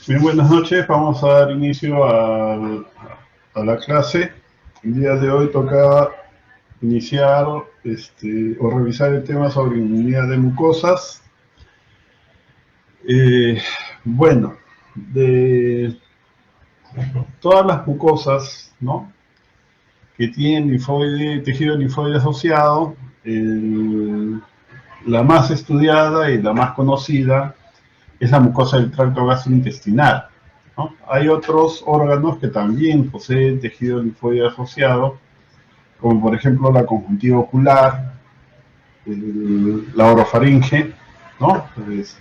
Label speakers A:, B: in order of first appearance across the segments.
A: Bien, buenas noches. Vamos a dar inicio a la clase. El día de hoy toca iniciar o revisar el tema sobre inmunidad de mucosas. Bueno, de todas las mucosas, ¿no?, que tienen tejido linfoide asociado, la más estudiada y la más conocida es la mucosa del tracto gastrointestinal, ¿no? Hay otros órganos que también poseen tejido linfoide asociado, como por ejemplo la conjuntiva ocular, la orofaringe, ¿no? Que es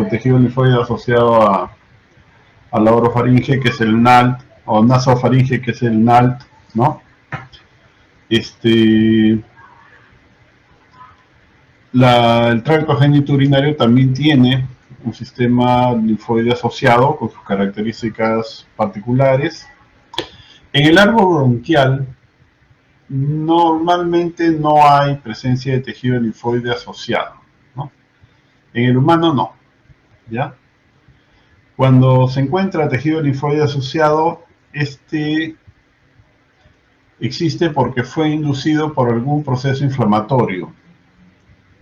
A: tejido linfoide asociado a la orofaringe, que es el NALT, o nasofaringe, que es el NALT, ¿no? El tracto genitourinario también tiene un sistema linfoide asociado con sus características particulares. En el árbol bronquial normalmente no hay presencia de tejido linfoide asociado, ¿no? En el humano no, ¿ya? Cuando se encuentra tejido linfoide asociado, existe porque fue inducido por algún proceso inflamatorio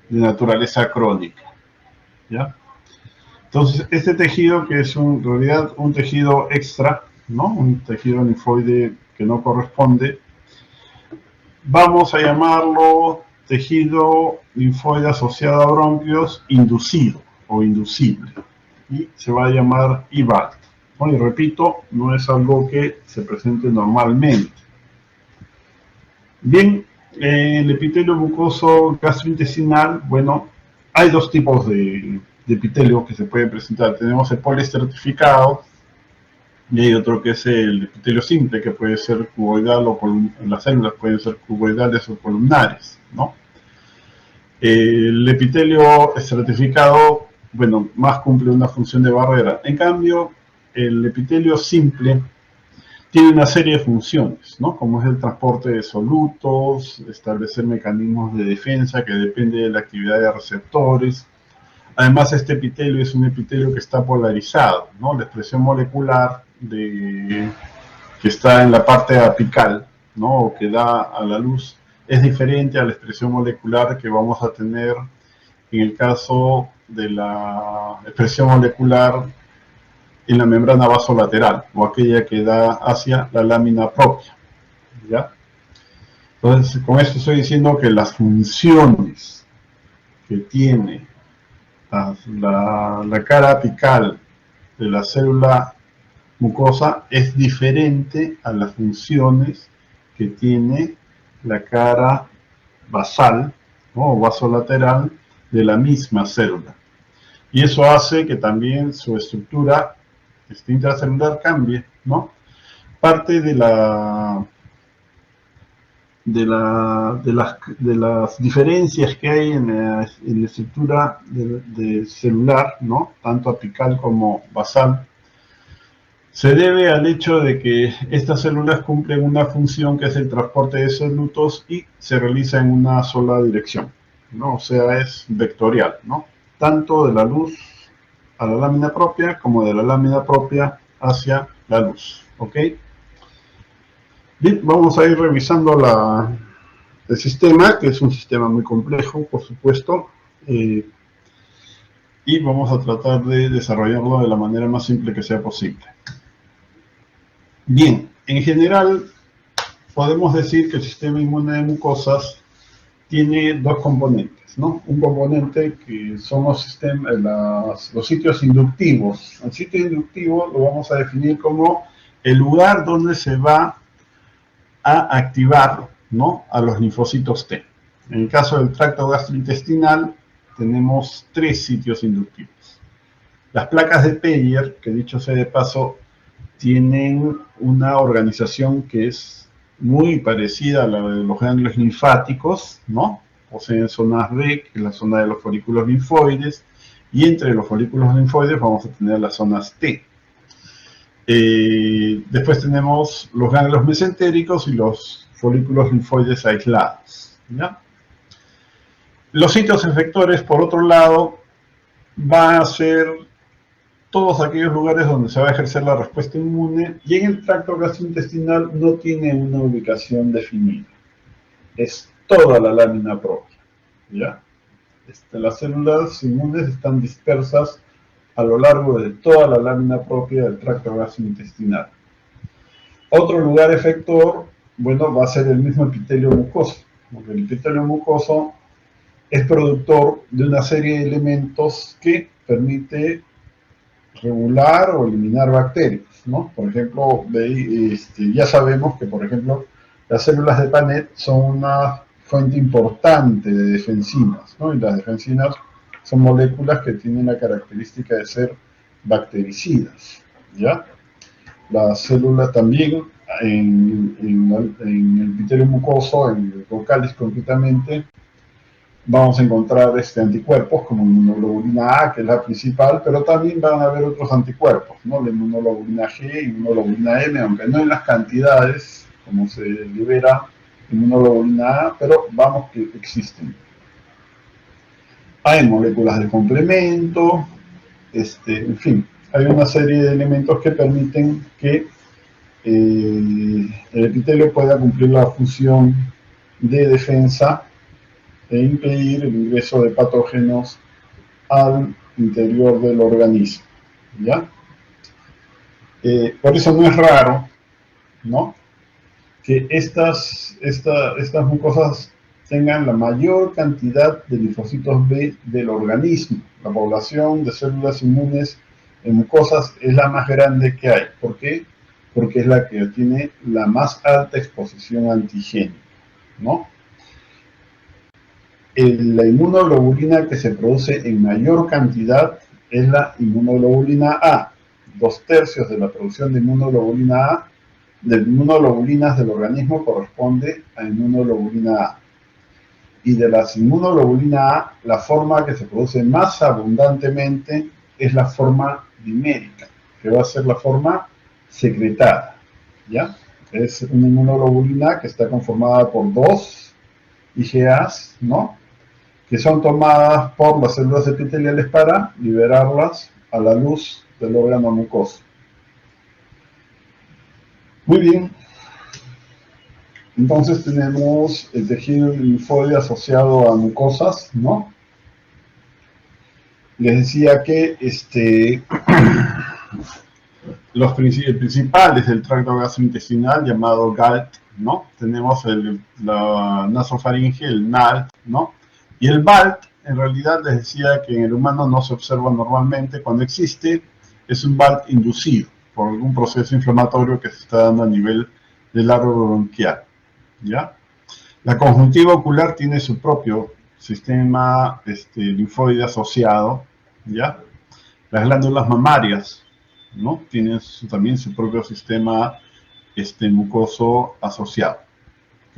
A: de naturaleza crónica, ¿ya? Entonces, este tejido, que es en realidad un tejido extra, ¿no?, un tejido linfoide que no corresponde, vamos a llamarlo tejido linfoide asociado a bronquios inducido o inducible, y se va a llamar IBALT, ¿no? Y repito, no es algo que se presente normalmente. Bien, el epitelio mucoso gastrointestinal, bueno, hay dos tipos de epitelio que se pueden presentar. Tenemos el poliestratificado y hay otro que es el epitelio simple, que puede ser cuboidal o las células pueden ser cuboidales o columnares, ¿no? El epitelio estratificado, bueno, más cumple una función de barrera. En cambio, el epitelio simple tiene una serie de funciones, ¿no?, como es el transporte de solutos, establecer mecanismos de defensa que depende de la actividad de receptores. Además, este epitelio es un epitelio que está polarizado, ¿no? La expresión molecular que está en la parte apical, ¿no?, o que da a la luz, es diferente a la expresión molecular que vamos a tener en el caso de la expresión molecular en la membrana vasolateral, o aquella que da hacia la lámina propia, ¿ya? Entonces, con esto estoy diciendo que las funciones que tiene la cara apical de la célula mucosa es diferente a las funciones que tiene la cara basal, ¿no?, o vasolateral de la misma célula. Y eso hace que también su estructura intracelular cambie, ¿no? Parte de las diferencias que hay en la estructura celular, ¿no?, tanto apical como basal, se debe al hecho de que estas células cumplen una función que es el transporte de solutos y se realiza en una sola dirección, ¿no? O sea, es vectorial, ¿no?, tanto de la luz a la lámina propia como de la lámina propia hacia la luz, ¿ok? Bien, vamos a ir revisando el sistema, que es un sistema muy complejo, por supuesto, y vamos a tratar de desarrollarlo de la manera más simple que sea posible. Bien, en general podemos decir que el sistema inmune de mucosas tiene dos componentes, ¿no? Un componente que son los sitios inductivos. El sitio inductivo lo vamos a definir como el lugar donde se va a activar, ¿no?, a los linfocitos T. En el caso del tracto gastrointestinal tenemos tres sitios inductivos. Las placas de Peyer, que dicho sea de paso, tienen una organización que es muy parecida a la de los ganglios linfáticos, ¿no? Poseen zonas B, que es la zona de los folículos linfoides, y entre los folículos linfoides vamos a tener las zonas T. Después tenemos los ganglios mesentéricos y los folículos linfoides aislados, ¿ya? Los sitios efectores, por otro lado, van a ser todos aquellos lugares donde se va a ejercer la respuesta inmune, y en el tracto gastrointestinal no tiene una ubicación definida. Es toda la lámina propia, ¿ya? Las células inmunes están dispersas a lo largo de toda la lámina propia del tracto gastrointestinal. Otro lugar efector, bueno, va a ser el mismo epitelio mucoso, porque el epitelio mucoso es productor de una serie de elementos que permite regular o eliminar bacterias, ¿no? Por ejemplo, ya sabemos que, por ejemplo, las células de Paneth son una fuente importante de defensinas, ¿no? Y las defensinas son moléculas que tienen la característica de ser bactericidas, ¿ya? Las células también, en el epitelio mucoso, en el Procallis concretamente, vamos a encontrar anticuerpos como inmunoglobulina A, que es la principal, pero también van a haber otros anticuerpos, ¿no? La inmunoglobulina G, inmunoglobulina M, aunque no en las cantidades como se libera inmunoglobulina A, pero vamos que existen. Hay moléculas de complemento, en fin, hay una serie de elementos que permiten que el epitelio pueda cumplir la función de defensa e impedir el ingreso de patógenos al interior del organismo, ¿ya? Por eso no es raro, ¿no?, que estas mucosas tengan la mayor cantidad de linfocitos B del organismo. La población de células inmunes en mucosas es la más grande que hay. ¿Por qué? Porque es la que tiene la más alta exposición antigénica, ¿no? La inmunoglobulina que se produce en mayor cantidad es la inmunoglobulina A. 2/3 de la producción de inmunoglobulina A, de inmunoglobulinas del organismo, corresponde a inmunoglobulina A. Y de las inmunoglobulina A, la forma que se produce más abundantemente es la forma dimérica, que va a ser la forma secretada, ¿ya? Es una inmunoglobulina que está conformada por 2 IgAs, ¿no?, que son tomadas por las células epiteliales para liberarlas a la luz del órgano mucoso. Muy bien. Entonces tenemos el tejido linfoide asociado a mucosas, ¿no? Les decía que el principal es el tracto gastrointestinal llamado GALT, ¿no? Tenemos la nasofaringe, el NALT, ¿no? Y el BALT, en realidad les decía que en el humano no se observa normalmente. Cuando existe, es un BALT inducido por algún proceso inflamatorio que se está dando a nivel del árbol bronquial, ¿ya? La conjuntiva ocular tiene su propio sistema linfoide asociado, ¿ya? Las glándulas mamarias, ¿no?, tienen también su propio sistema mucoso asociado, ¿ok?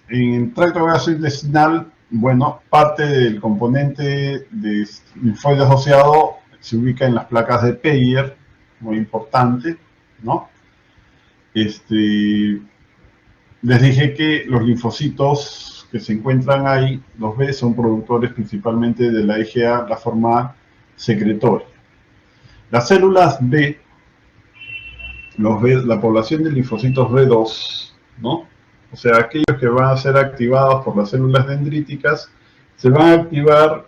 A: En el tracto gastrointestinal, bueno, parte del componente de linfoide asociado se ubica en las placas de Peyer, muy importante, ¿no? Les dije que los linfocitos que se encuentran ahí, los B, son productores principalmente de la IgA, la forma secretoria. Las células B, la población de linfocitos B2, ¿no?, o sea, aquellos que van a ser activados por las células dendríticas, se van a activar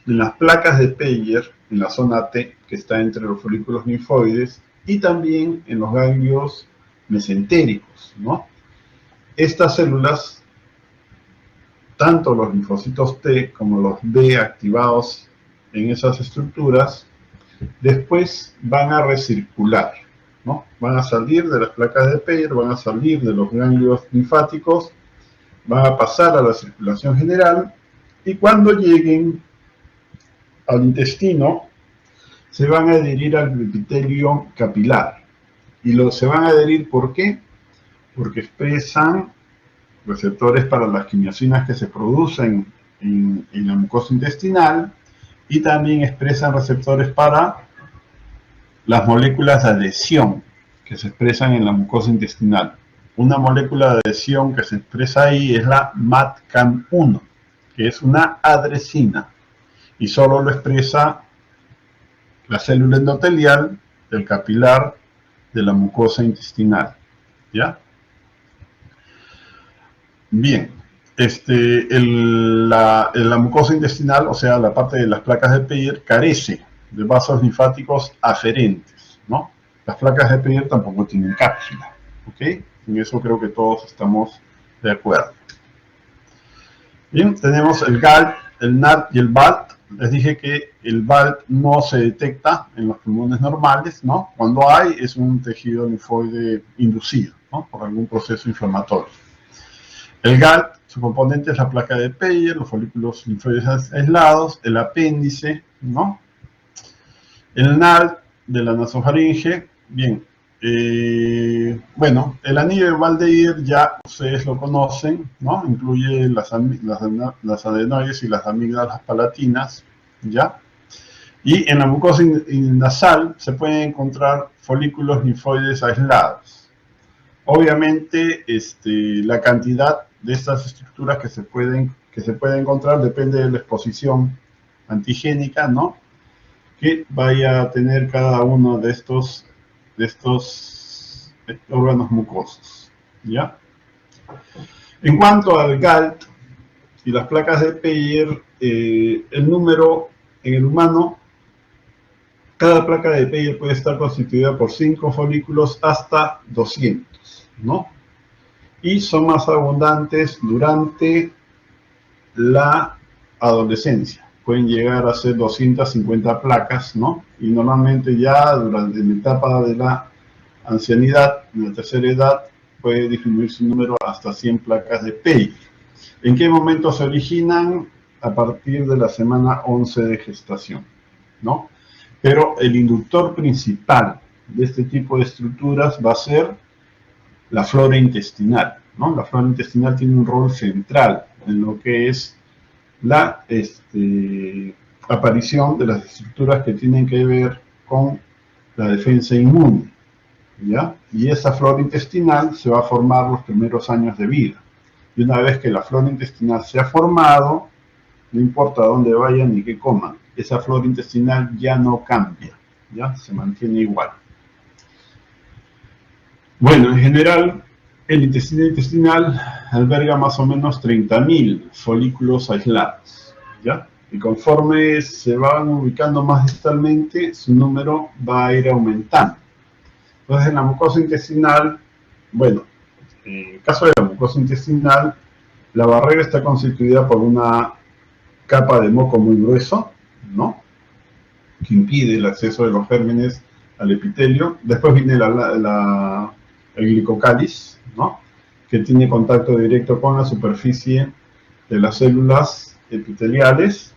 A: en las placas de Peyer, en la zona T, que está entre los folículos linfoides, y también en los ganglios mesentéricos, ¿no? Estas células, tanto los linfocitos T como los B activados en esas estructuras, después van a recircular, ¿no? Van a salir de las placas de Peyer, van a salir de los ganglios linfáticos, van a pasar a la circulación general, y cuando lleguen al intestino, se van a adherir al epitelio capilar. Y se van a adherir, ¿por qué? Porque expresan receptores para las quimiosinas que se producen en la mucosa intestinal, y también expresan receptores para las moléculas de adhesión que se expresan en la mucosa intestinal. Una molécula de adhesión que se expresa ahí es la MAdCAM1, que es una adresina. y solo lo expresa la célula endotelial del capilar de la mucosa intestinal, ¿ya? Bien, la mucosa intestinal, o sea, la parte de las placas de Peyer, carece de vasos linfáticos aferentes, ¿no? Las placas de Peyer tampoco tienen cápsula, ¿ok? En eso creo que todos estamos de acuerdo. Bien, tenemos el GALT, el NAT y el BALT. Les dije que el BALT no se detecta en los pulmones normales, ¿no? Cuando hay, es un tejido linfoide inducido, ¿no? Por algún proceso inflamatorio. El GALT, su componente es la placa de Peyer, los folículos linfoides aislados, el apéndice, ¿no? El NALT de la nasofaringe, bien. Bueno, el anillo de Valdeir ya ustedes lo conocen, ¿no? Incluye las adenoides y las amígdalas palatinas, ¿ya? Y en la mucosa nasal se pueden encontrar folículos linfoides aislados. Obviamente, la cantidad de estas estructuras que se puede encontrar depende de la exposición antigénica, ¿no? Que vaya a tener cada uno de estos órganos mucosos, ¿ya? En cuanto al GALT y las placas de Peyer, el número en el humano, cada placa de Peyer puede estar constituida por 5 folículos hasta 200, ¿no? Y son más abundantes durante la adolescencia. Pueden llegar a ser 250 placas, ¿no? Y normalmente ya durante la etapa de la ancianidad, en la tercera edad, puede disminuir su número hasta 100 placas de Peyer. ¿En qué momento se originan? A partir de la semana 11 de gestación, ¿no? Pero el inductor principal de este tipo de estructuras va a ser la flora intestinal, ¿no? La flora intestinal tiene un rol central en lo que es la aparición de las estructuras que tienen que ver con la defensa inmune, ¿ya? Y esa flora intestinal se va a formar los primeros años de vida. Y una vez que la flora intestinal se ha formado, no importa dónde vayan ni qué coman, esa flora intestinal ya no cambia, ¿ya? Se mantiene igual. Bueno, en general, el intestino intestinal alberga más o menos 30.000 folículos aislados, ¿ya? Y conforme se van ubicando más distalmente, su número va a ir aumentando. Entonces, en la mucosa intestinal, bueno, en el caso de la mucosa intestinal, la barrera está constituida por una capa de moco muy grueso, ¿no? Que impide el acceso de los gérmenes al epitelio. Después viene el glicocáliz, ¿no? Que tiene contacto directo con la superficie de las células epiteliales.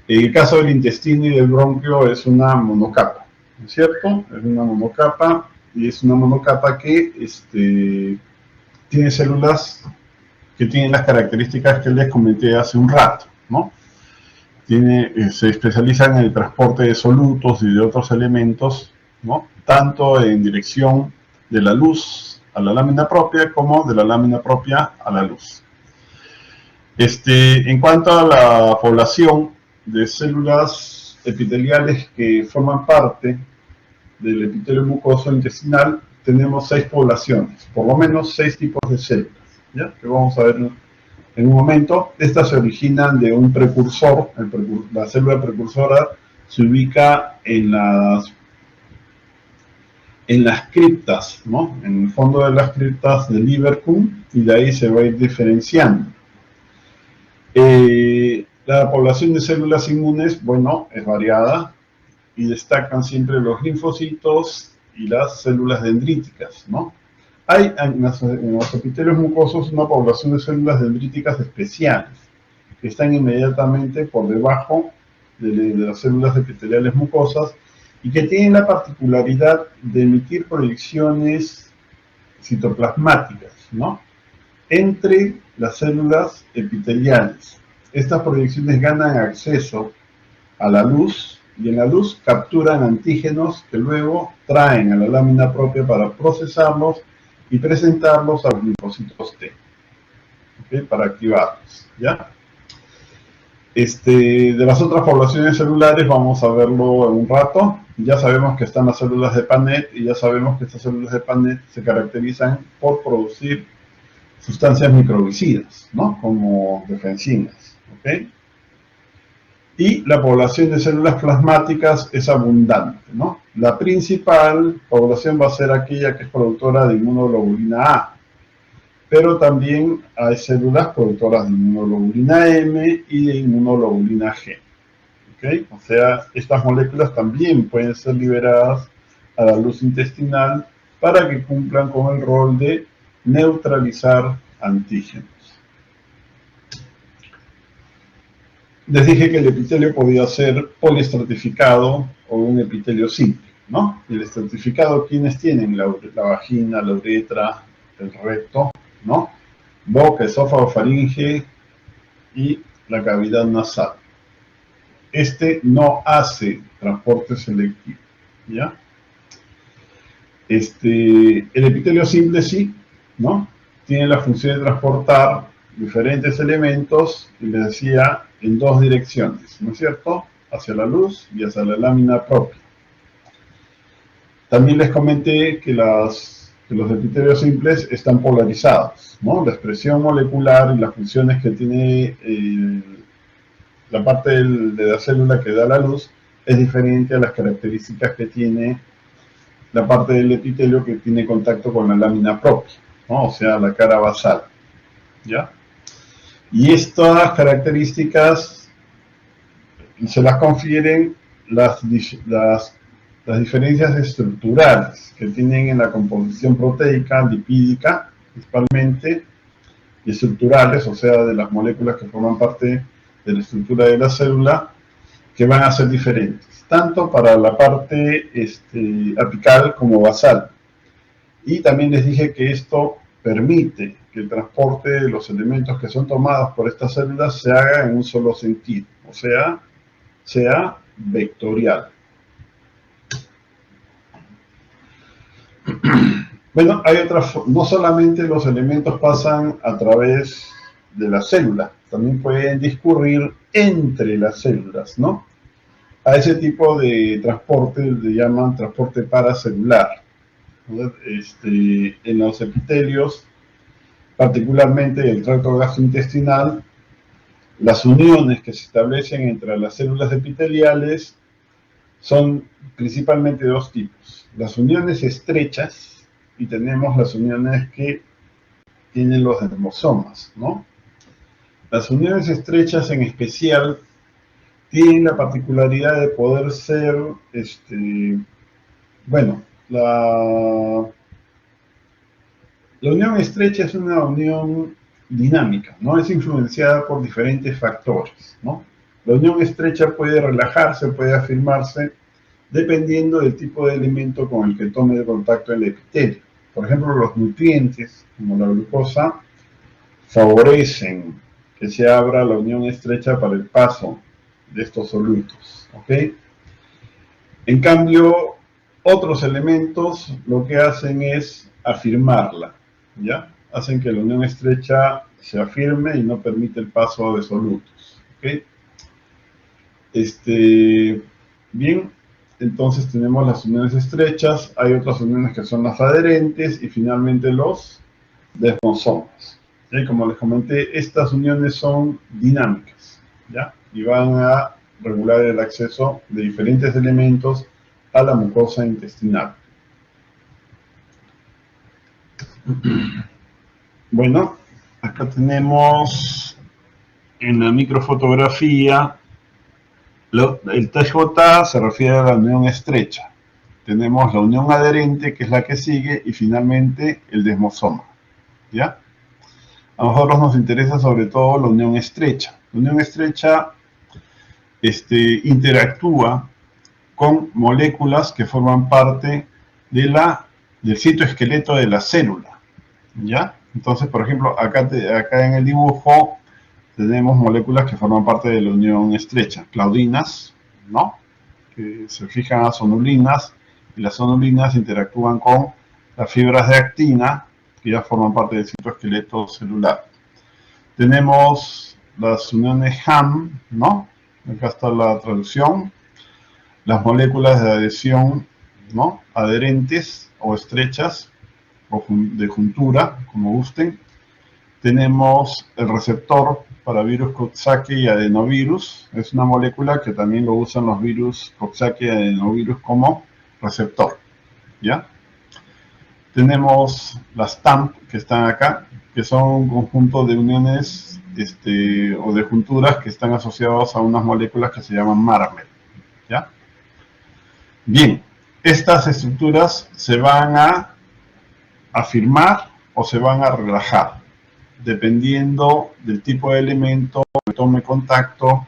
A: En el caso del intestino y del bronquio es una monocapa, ¿no es cierto? Es una monocapa y es una monocapa que tiene células que tienen las características que les comenté hace un rato, ¿no? Se especializa en el transporte de solutos y de otros elementos, ¿no? Tanto en dirección de la luz a la lámina propia como de la lámina propia a la luz. En cuanto a la población de células epiteliales que forman parte del epitelio mucoso intestinal, tenemos 6 poblaciones, por lo menos 6 tipos de células, ¿ya? Que vamos a ver en un momento. Estas se originan de un precursor. La célula precursora se ubica en las criptas, ¿no? En el fondo de las criptas de Lieberkühn, y de ahí se va a ir diferenciando. La población de células inmunes, bueno, es variada y destacan siempre los linfocitos y las células dendríticas, ¿no? Hay en los epitelios mucosos una población de células dendríticas especiales que están inmediatamente por debajo de las células epiteliales mucosas y que tienen la particularidad de emitir proyecciones citoplasmáticas, ¿no? Entre las células epiteliales. Estas proyecciones ganan acceso a la luz y en la luz capturan antígenos que luego traen a la lámina propia para procesarlos y presentarlos a los linfocitos T, ¿okay? Para activarlos, ¿ya? De las otras poblaciones celulares vamos a verlo en un rato. Ya sabemos que están las células de Paneth y ya sabemos que estas células de Paneth se caracterizan por producir sustancias microbicidas, ¿no? Como defensinas, ¿ok? Y la población de células plasmáticas es abundante, ¿no? La principal población va a ser aquella que es productora de inmunoglobulina A, pero también hay células productoras de inmunoglobulina M y de inmunoglobulina G. ¿Okay? O sea, estas moléculas también pueden ser liberadas a la luz intestinal para que cumplan con el rol de neutralizar antígenos. Les dije que el epitelio podía ser poliestratificado o un epitelio simple, ¿no? El estratificado, ¿quiénes tienen? La vagina, la uretra, el recto, ¿no? Boca, esófago, faringe y la cavidad nasal. No hace transporte selectivo, ¿ya? El epitelio simple sí, ¿no? Tiene la función de transportar diferentes elementos, y les decía, en dos direcciones, ¿no es cierto? Hacia la luz y hacia la lámina propia. También les comenté que los epitelios simples están polarizados, ¿no? La expresión molecular y las funciones que tiene la parte de la célula que da la luz es diferente a las características que tiene la parte del epitelio que tiene contacto con la lámina propia, ¿no? O sea, la cara basal, ¿ya? Y estas características se las confieren las diferencias estructurales que tienen en la composición proteica, lipídica, principalmente, y estructurales, o sea, de las moléculas que forman parte de la estructura de la célula, que van a ser diferentes, tanto para la parte apical como basal. Y también les dije que esto permite que el transporte de los elementos que son tomados por estas células se haga en un solo sentido, o sea vectorial. Bueno, hay otras, no solamente los elementos pasan a través de la célula, también pueden discurrir entre las células, ¿no? A ese tipo de transporte le llaman transporte paracelular. En los epitelios, particularmente el tracto gastrointestinal, las uniones que se establecen entre las células epiteliales son principalmente de dos tipos. Las uniones estrechas y tenemos las uniones que tienen los dermosomas, ¿no? Las uniones estrechas en especial tienen la particularidad de poder ser, bueno, la unión estrecha es una unión dinámica, ¿no? Es influenciada por diferentes factores, ¿no? La unión estrecha puede relajarse, puede afirmarse, dependiendo del tipo de elemento con el que tome de contacto el epitelio. Por ejemplo, los nutrientes, como la glucosa, favorecen que se abra la unión estrecha para el paso de estos solutos, ¿ok? En cambio, otros elementos lo que hacen es afirmarla, ¿ya? Hacen que la unión estrecha se afirme y no permite el paso de solutos, ¿ok? Bien, entonces tenemos las uniones estrechas, hay otras uniones que son las adherentes y finalmente los desmosomas. ¿Sí? Como les comenté, estas uniones son dinámicas, ¿ya? Y van a regular el acceso de diferentes elementos a la mucosa intestinal. Bueno, acá tenemos en la microfotografía, el TJ se refiere a la unión estrecha. Tenemos la unión adherente, que es la que sigue, y finalmente el desmosoma, ¿ya? A nosotros nos interesa sobre todo la unión estrecha. La unión estrecha interactúa con moléculas que forman parte del citoesqueleto de la célula, ¿ya? Entonces, por ejemplo, acá en el dibujo tenemos moléculas que forman parte de la unión estrecha, claudinas, ¿no? Que se fijan a zonulinas, y las zonulinas interactúan con las fibras de actina, que ya forman parte del citoesqueleto celular. Tenemos las uniones HAM, ¿no? Acá está la traducción. Las moléculas de adhesión, ¿no? Adherentes o estrechas, o de juntura, como gusten. Tenemos el receptor para virus Coxsackie y adenovirus. Es una molécula que también lo usan los virus Coxsackie y adenovirus como receptor, ¿ya? Tenemos las TAMP que están acá, que son un conjunto de uniones o de junturas que están asociados a unas moléculas que se llaman Marmer, ¿ya? Bien, estas estructuras se van a afirmar o se van a relajar, dependiendo del tipo de elemento que tome contacto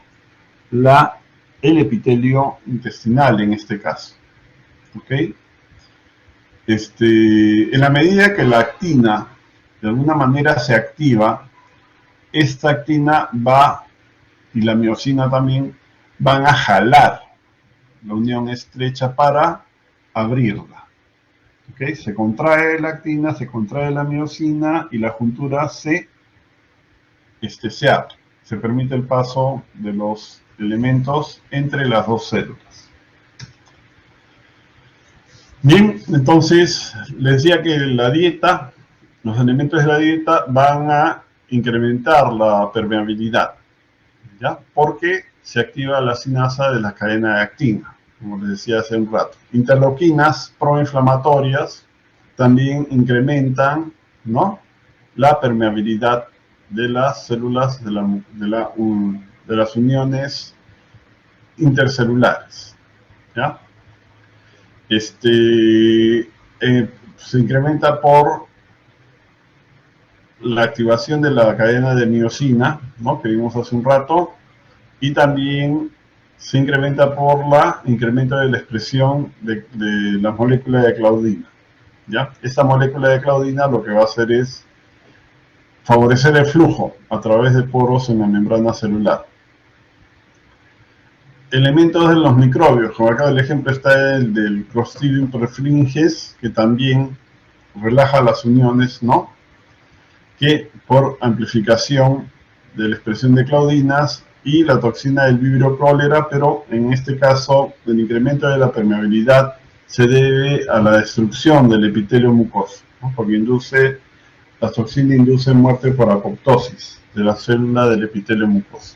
A: el epitelio intestinal en este caso. ¿Ok? En la medida que la actina de alguna manera se activa, esta actina y la miosina también, van a jalar la unión estrecha para abrirla. ¿Okay? Se contrae la actina, se contrae la miosina y la juntura se abre. Se permite el paso de los elementos entre las dos células. Bien, entonces les decía que la dieta, los elementos de la dieta van a incrementar la permeabilidad, ¿ya? Porque se activa la sinasa de la cadena de actina, como les decía hace un rato. Interleuquinas proinflamatorias también incrementan, ¿no?, la permeabilidad de las células de las uniones intercelulares, ¿ya? Se incrementa por la activación de la cadena de miosina, ¿no?, que vimos hace un rato, y también se incrementa por el incremento de la expresión de la molécula de claudina, ¿ya? Esta molécula de claudina lo que va a hacer es favorecer el flujo a través de poros en la membrana celular. Elementos de los microbios, como acá el ejemplo está el del Clostridium perfringens, que también relaja las uniones, ¿no?, que por amplificación de la expresión de claudinas, y la toxina del Vibrio cólera, pero en este caso el incremento de la permeabilidad se debe a la destrucción del epitelio mucoso, ¿no?, porque la toxina induce muerte por apoptosis de la célula del epitelio mucoso.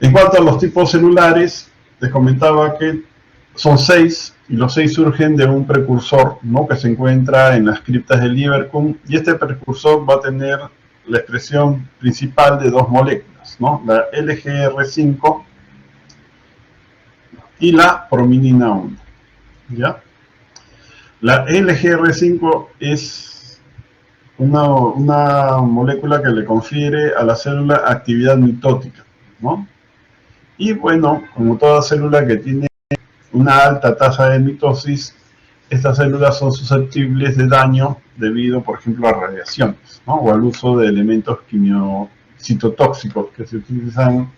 A: En cuanto a los tipos celulares, les comentaba que son 6, y los 6 surgen de un precursor, ¿no?, que se encuentra en las criptas del Lieberkühn, y este precursor va a tener la expresión principal de dos moléculas, ¿no?, la LGR5 y la prominina 1, ¿ya? La LGR5 es una molécula que le confiere a la célula actividad mitótica, ¿no? Y bueno, como toda célula que tiene una alta tasa de mitosis, estas células son susceptibles de daño debido, por ejemplo, a radiaciones, ¿no?, o al uso de elementos citotóxicos que se utilizan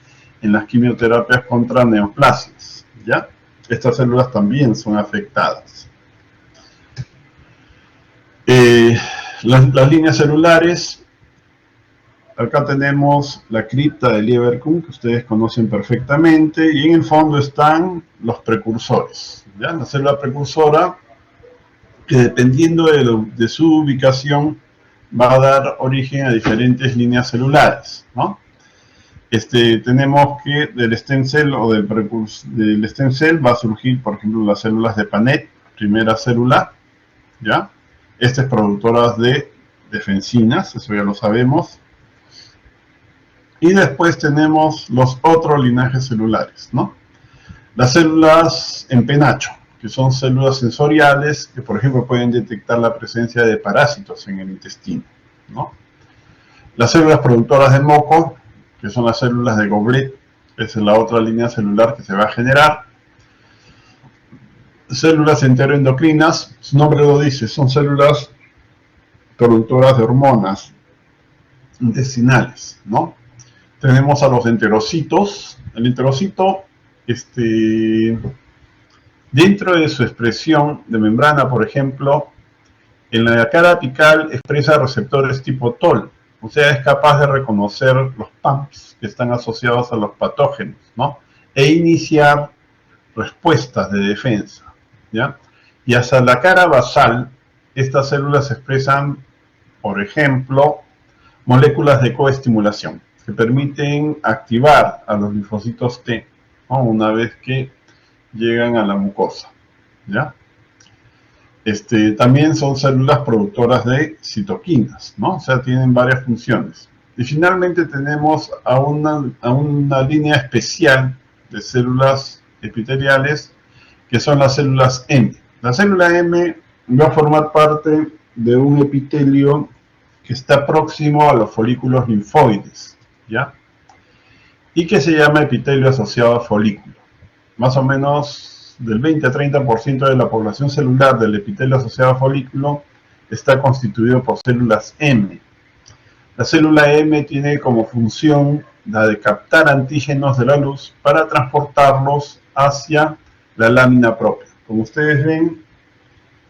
A: en las quimioterapias contra neoplasias, ¿ya? Estas células también son afectadas. Las líneas celulares, acá tenemos la cripta de Lieberkühn, que ustedes conocen perfectamente, y en el fondo están los precursores, ¿ya? La célula precursora, que dependiendo de su ubicación, va a dar origen a diferentes líneas celulares, ¿no? Tenemos que del stem cell o del stem cell va a surgir, por ejemplo, las células de Paneth, primera célula, ¿ya? Estas productoras de defensinas, eso ya lo sabemos. Y después tenemos los otros linajes celulares, ¿no? Las células en penacho, que son células sensoriales que, por ejemplo, pueden detectar la presencia de parásitos en el intestino, ¿no? Las células productoras de moco, que son las células de Goblet, esa es la otra línea celular que se va a generar. Células enteroendocrinas, su nombre lo dice, son células productoras de hormonas intestinales, ¿no? Tenemos a los enterocitos. El enterocito, dentro de su expresión de membrana, por ejemplo, en la cara apical expresa receptores tipo TOL, O sea, es capaz de reconocer los PAMPs que están asociados a los patógenos, ¿no? E iniciar respuestas de defensa, ¿ya? Y hasta la cara basal, estas células expresan, por ejemplo, moléculas de coestimulación que permiten activar a los linfocitos T, ¿no? Una vez que llegan a la mucosa, ¿ya? También son células productoras de citoquinas, ¿no? O sea, tienen varias funciones. Y finalmente tenemos a una línea especial de células epiteliales que son las células M. La célula M va a formar parte de un epitelio que está próximo a los folículos linfoides, ¿ya? Y que se llama epitelio asociado a folículo. Más o menos del 20 a 30% de la población celular del epitelio asociado a folículo está constituido por células M. La célula M tiene como función la de captar antígenos de la luz para transportarlos hacia la lámina propia. Como ustedes ven,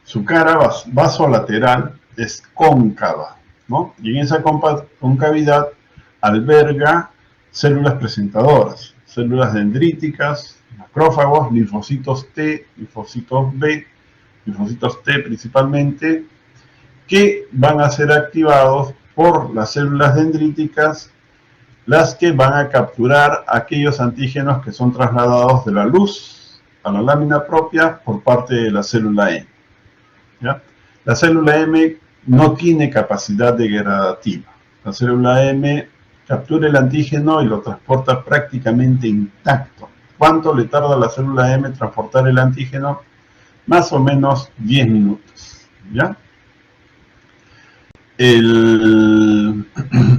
A: su cara vasolateral es cóncava, ¿no? Y en esa concavidad alberga células presentadoras, células dendríticas, macrófagos, linfocitos T, linfocitos B, linfocitos T principalmente, que van a ser activados por las células dendríticas, las que van a capturar aquellos antígenos que son trasladados de la luz a la lámina propia por parte de la célula M, ¿ya? La célula M no tiene capacidad degradativa. La célula M captura el antígeno y lo transporta prácticamente intacto. ¿Cuánto le tarda a la célula M transportar el antígeno? Más o menos 10 minutos, ¿ya?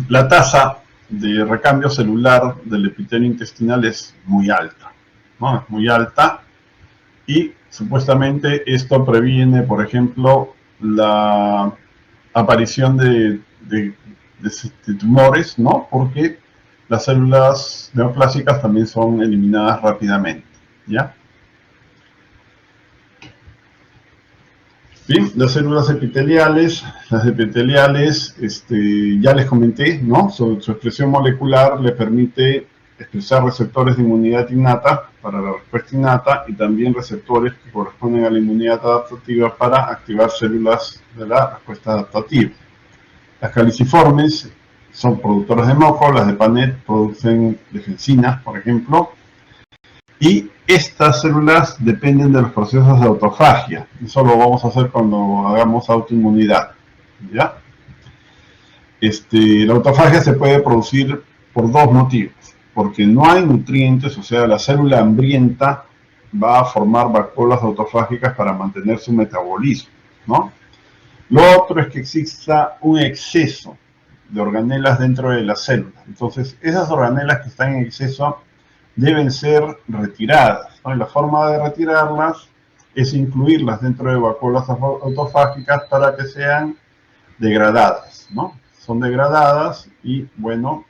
A: La tasa de recambio celular del epitelio intestinal es muy alta, ¿no? Es muy alta y supuestamente esto previene, por ejemplo, la aparición de tumores, ¿no? Porque las células neoplásicas también son eliminadas rápidamente, ¿ya? Bien, las células epiteliales, ya les comenté, ¿no? Su expresión molecular le permite expresar receptores de inmunidad innata para la respuesta innata y también receptores que corresponden a la inmunidad adaptativa para activar células de la respuesta adaptativa. Las caliciformes son productoras de moco, las de Panet producen defensinas, por ejemplo, y estas células dependen de los procesos de autofagia. Eso lo vamos a hacer cuando hagamos autoinmunidad, ¿ya? La autofagia se puede producir por dos motivos. Porque no hay nutrientes, o sea, la célula hambrienta va a formar vacuolas autofágicas para mantener su metabolismo, ¿no? Lo otro es que exista un exceso de organelas dentro de la célula. Entonces, esas organelas que están en exceso deben ser retiradas, ¿no? Y la forma de retirarlas es incluirlas dentro de vacuolas autofágicas para que sean degradadas, ¿no? Son degradadas y, bueno,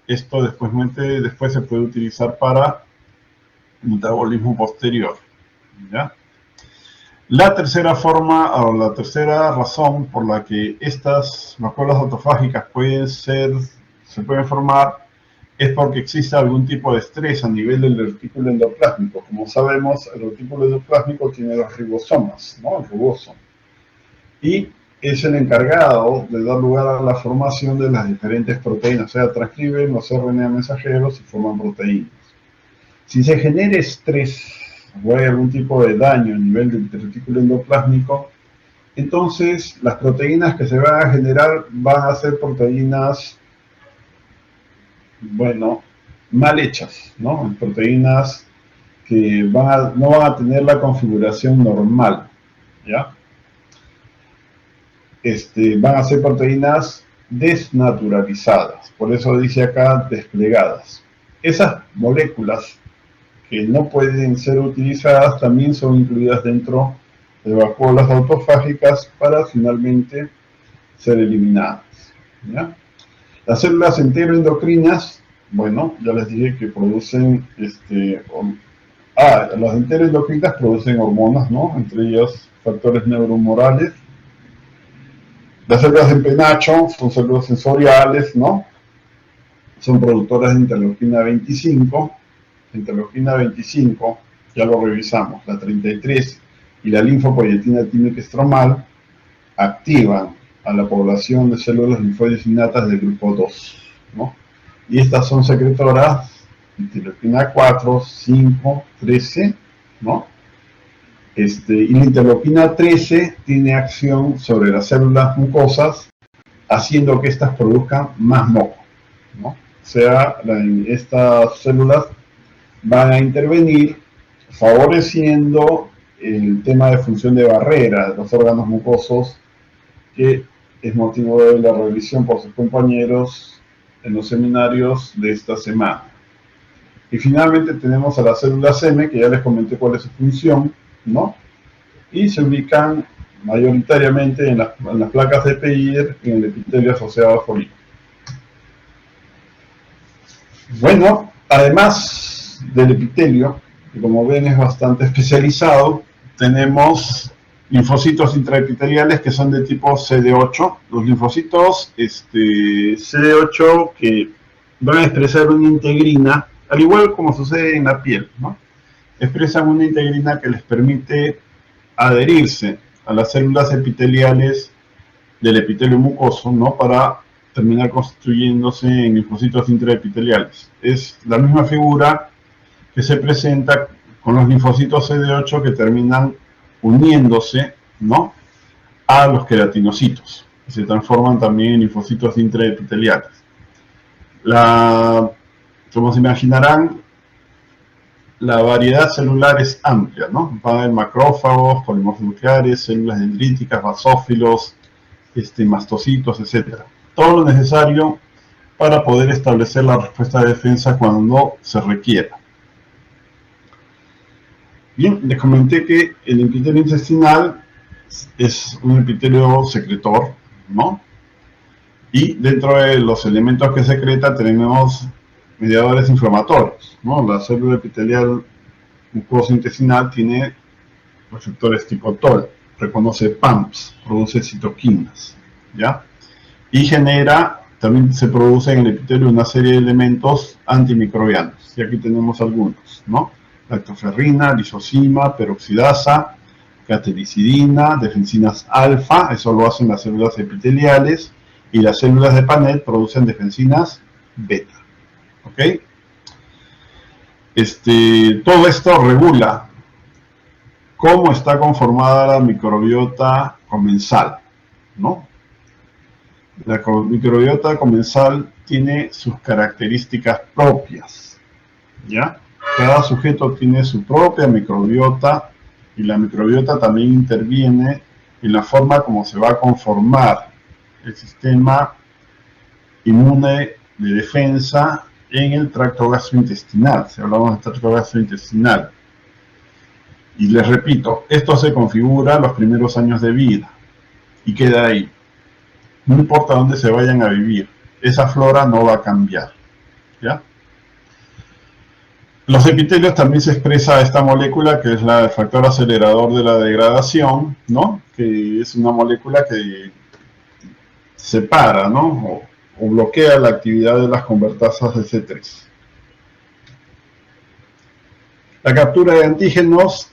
A: esto después se puede utilizar para metabolismo posterior, ¿ya? La tercera forma o la tercera razón por la que estas vacuolas autofágicas se pueden formar es porque existe algún tipo de estrés a nivel del retículo endoplásmico. Como sabemos, el retículo endoplásmico tiene los ribosomas, ¿no? El ribosoma. Y es el encargado de dar lugar a la formación de las diferentes proteínas, o sea, transcriben los RNA mensajeros y forman proteínas. Si se genera estrés o hay algún tipo de daño a nivel del retículo endoplásmico, entonces las proteínas que se van a generar van a ser proteínas, bueno, mal hechas, ¿no? Proteínas que no van a tener la configuración normal, ¿ya? Van a ser proteínas desnaturalizadas, por eso dice acá desplegadas. Esas moléculas que no pueden ser utilizadas también son incluidas dentro de vacuolas autofágicas para finalmente ser eliminadas, ¿ya? Las células enteroendocrinas, bueno, ya les dije que producen, las enteroendocrinas producen hormonas, ¿no? Entre ellas factores neuromorales. Las células en penacho son células sensoriales, ¿no? Son productoras de interleuquina 25. La interleuquina 25, ya lo revisamos, la 33 y la linfopoyetina tímica estromal activan a la población de células linfoides innatas del grupo 2, ¿no? Y estas son secretoras de interleuquina 4, 5, 13, ¿no? Y la interleuquina 13 tiene acción sobre las células mucosas, haciendo que éstas produzcan más moco, ¿no? O sea, estas células van a intervenir favoreciendo el tema de función de barrera de los órganos mucosos, que es motivo de la revisión por sus compañeros en los seminarios de esta semana. Y finalmente tenemos a las células M, que ya les comenté cuál es su función, ¿no? Y se ubican mayoritariamente en las placas de Peyer y en el epitelio asociado a folículo. Bueno, además del epitelio, que como ven es bastante especializado, tenemos linfocitos intraepiteliales que son de tipo CD8. Los linfocitos CD8 que van a expresar una integrina, al igual como sucede en la piel, ¿no? Expresan una integrina que les permite adherirse a las células epiteliales del epitelio mucoso, ¿no? Para terminar constituyéndose en linfocitos intraepiteliales. Es la misma figura que se presenta con los linfocitos CD8 que terminan uniéndose, ¿no?, a los queratinocitos y se transforman también en linfocitos intraepiteliales. Como se imaginarán, la variedad celular es amplia, ¿no? Va a haber macrófagos, polimorfos nucleares, células dendríticas, basófilos, mastocitos, etc. Todo lo necesario para poder establecer la respuesta de defensa cuando se requiera. Bien, les comenté que el epitelio intestinal es un epitelio secretor, ¿no? Y dentro de los elementos que secreta tenemos mediadores inflamatorios, ¿no? La célula epitelial mucosa intestinal tiene receptores tipo TOL, reconoce PAMPs, produce citoquinas, ¿ya? Y también se produce en el epitelio una serie de elementos antimicrobianos, y aquí tenemos algunos, ¿no? Lactoferrina, lisozima, peroxidasa, catericidina, defensinas alfa, eso lo hacen las células epiteliales, y las células de Paneth producen defensinas beta, ¿ok? Todo esto regula cómo está conformada la microbiota comensal, ¿no? La microbiota comensal tiene sus características propias, ¿ya? Cada sujeto tiene su propia microbiota y la microbiota también interviene en la forma como se va a conformar el sistema inmune de defensa en el tracto gastrointestinal. Si hablamos del tracto gastrointestinal. Y les repito, esto se configura los primeros años de vida y queda ahí. No importa dónde se vayan a vivir, esa flora no va a cambiar, ¿ya? Los epitelios también se expresa esta molécula que es el factor acelerador de la degradación, ¿no? Que es una molécula que separa, ¿no? O bloquea la actividad de las convertasas de C3. La captura de antígenos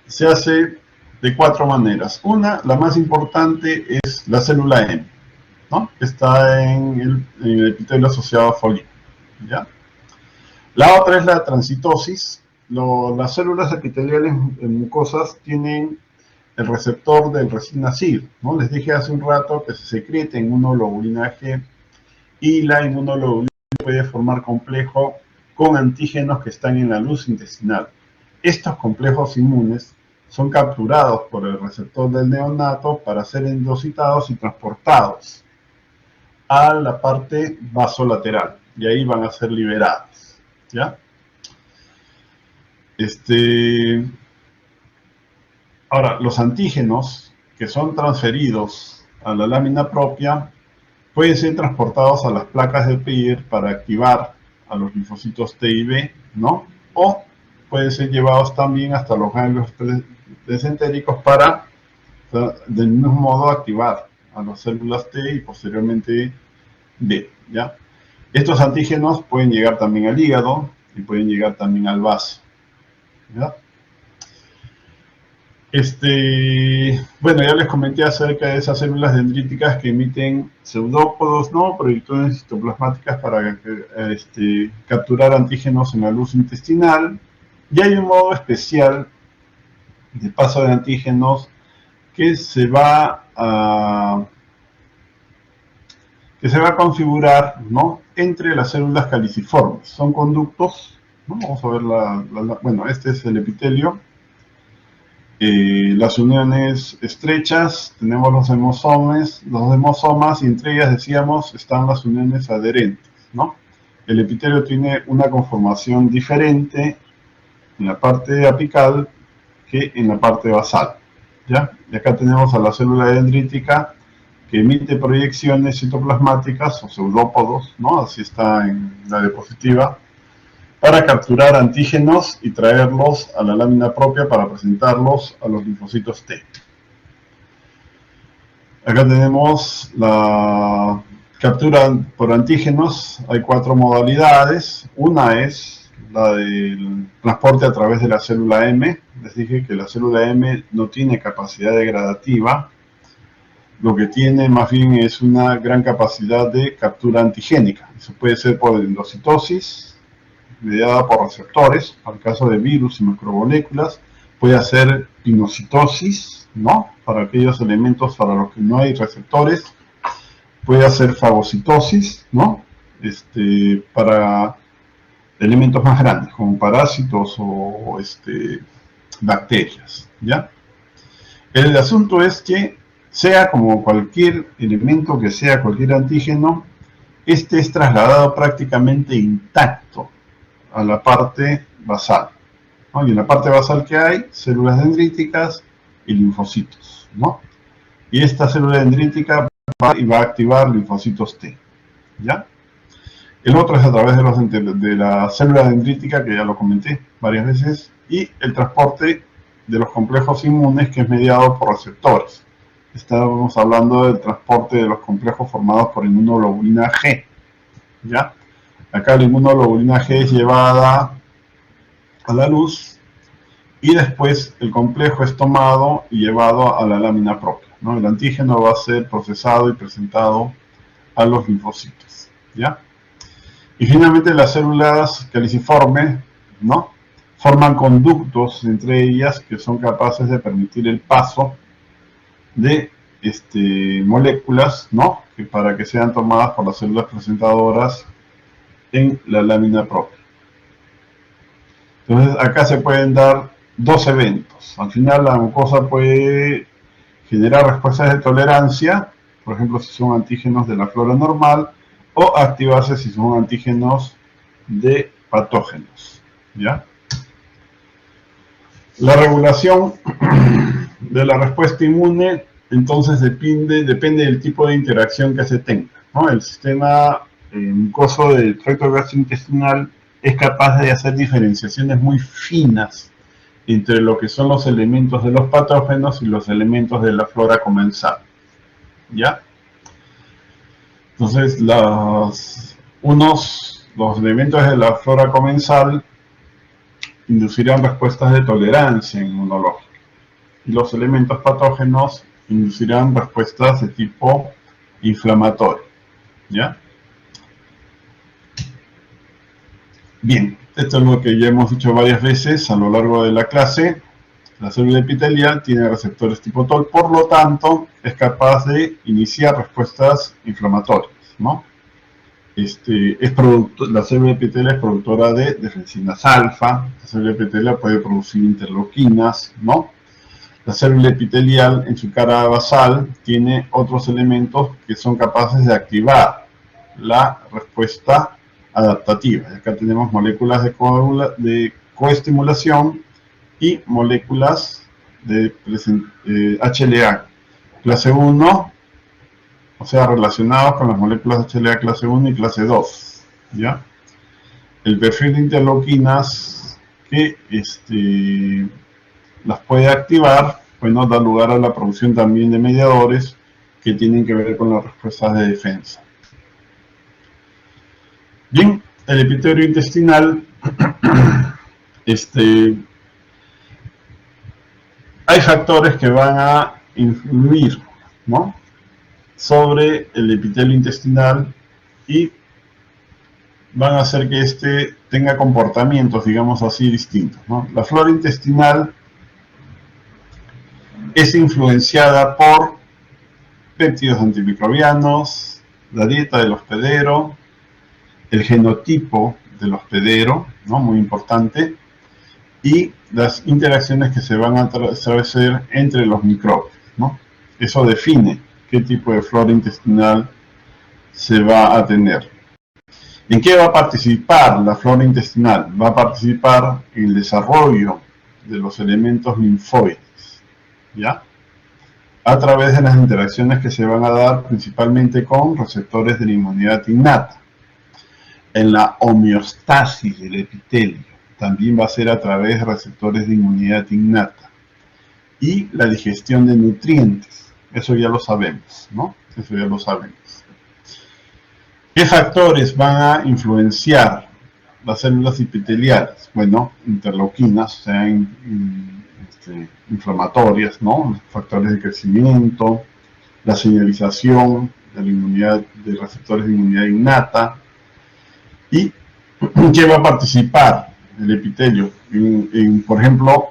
A: se hace de 4 maneras. Una, la más importante, es la célula M, ¿no? Que está en el epitelio asociado a folículo, ¿ya? La otra es la transitosis. Las células epiteliales mucosas tienen el receptor del resina CIR, ¿no? Les dije hace un rato que se secreta inmunoglobulina G y la inmunoglobulina puede formar complejo con antígenos que están en la luz intestinal. Estos complejos inmunes son capturados por el receptor del neonato para ser endocitados y transportados a la parte vasolateral y ahí van a ser liberados, ¿ya? Ahora, los antígenos que son transferidos a la lámina propia pueden ser transportados a las placas de Peyer para activar a los linfocitos T y B, ¿no? O pueden ser llevados también hasta los ganglios presentéricos para del mismo modo activar a las células T y posteriormente B, ¿ya? Estos antígenos pueden llegar también al hígado y pueden llegar también al vaso, ¿ya? Bueno, ya les comenté acerca de esas células dendríticas que emiten pseudópodos, ¿no? Proyecciones citoplasmáticas para capturar antígenos en la luz intestinal. Y hay un modo especial de paso de antígenos que se va a configurar, ¿no?, entre las células caliciformes. Son conductos, ¿no? Vamos a ver bueno, este es el epitelio. Las uniones estrechas, tenemos los hemosomas, y entre ellas, decíamos, están las uniones adherentes, ¿no? El epitelio tiene una conformación diferente en la parte apical que en la parte basal, ¿ya? Y acá tenemos a la célula dendrítica que emite proyecciones citoplasmáticas o pseudópodos, ¿no? Así está en la diapositiva, para capturar antígenos y traerlos a la lámina propia para presentarlos a los linfocitos T. Acá tenemos la captura por antígenos. Hay 4 modalidades. Una es la del transporte a través de la célula M. Les dije que la célula M no tiene capacidad degradativa. Lo que tiene más bien es una gran capacidad de captura antigénica. Eso puede ser por endocitosis, mediada por receptores, para el caso de virus y macromoléculas. Puede hacer pinocitosis, ¿no?, para aquellos elementos para los que no hay receptores. Puede hacer fagocitosis, ¿no?, para elementos más grandes, como parásitos o bacterias, ¿ya? El asunto es que, sea como cualquier elemento que sea, cualquier antígeno, este es trasladado prácticamente intacto a la parte basal, ¿no? Y en la parte basal, que hay células dendríticas y linfocitos, ¿no? Y esta célula dendrítica va a activar linfocitos T, ¿ya? El otro es a través de la célula dendrítica, que ya lo comenté varias veces, y el transporte de los complejos inmunes, que es mediado por receptores. Estábamos hablando del transporte de los complejos formados por inmunoglobulina G, ¿ya? Acá la inmunoglobulina G es llevada a la luz y después el complejo es tomado y llevado a la lámina propia, ¿no? El antígeno va a ser procesado y presentado a los linfocitos, ¿ya? Y finalmente las células caliciformes, ¿no?, forman conductos entre ellas que son capaces de permitir el paso de moléculas, ¿no?, para que sean tomadas por las células presentadoras en la lámina propia. Entonces acá se pueden dar dos eventos. Al final la mucosa puede generar respuestas de tolerancia, por ejemplo si son antígenos de la flora normal, o activarse si son antígenos de patógenos, ¿ya? La regulación de la respuesta inmune entonces depende del tipo de interacción que se tenga, ¿no? El sistema mucoso del tracto gastrointestinal es capaz de hacer diferenciaciones muy finas entre lo que son los elementos de los patógenos y los elementos de la flora comensal, ¿ya? Entonces los elementos de la flora comensal inducirán respuestas de tolerancia inmunológica y los elementos patógenos inducirán respuestas de tipo inflamatorio, ¿ya? Bien, esto es lo que ya hemos dicho varias veces a lo largo de la clase. La célula epitelial tiene receptores tipo TOL, por lo tanto es capaz de iniciar respuestas inflamatorias, ¿no? La célula epitelial es productora de defensinas alfa. La célula epitelial puede producir interleuquinas, ¿no? La célula epitelial en su cara basal tiene otros elementos que son capaces de activar la respuesta adaptativa. Y acá tenemos moléculas de coestimulación y moléculas de HLA clase 1, o sea, relacionados con las moléculas HLA clase 1 y clase 2, ¿ya? El perfil de interleuquinas que las puede activar bueno, da lugar a la producción también de mediadores que tienen que ver con las respuestas de defensa. Bien, el epitelio intestinal, hay factores que van a influir, ¿no?, sobre el epitelio intestinal y van a hacer que tenga comportamientos, digamos así, distintos, ¿no? La flora intestinal es influenciada por péptidos antimicrobianos, la dieta del hospedero, el genotipo del hospedero, ¿no?, muy importante, y las interacciones que se van a establecer entre los microbios, ¿no? Eso define qué tipo de flora intestinal se va a tener. ¿En qué va a participar la flora intestinal? Va a participar en el desarrollo de los elementos linfoides, ¿ya?, a través de las interacciones que se van a dar principalmente con receptores de la inmunidad innata. En la homeostasis del epitelio también va a ser a través de receptores de inmunidad innata. Y la digestión de nutrientes, eso ya lo sabemos, ¿no? Eso ya lo sabemos. ¿Qué factores van a influenciar las células epiteliales? Bueno, interleuquinas, o sea, inflamatorias, ¿no?, factores de crecimiento, la señalización de la inmunidad, de receptores de inmunidad innata. ¿Y qué va a participar el epitelio? Por ejemplo,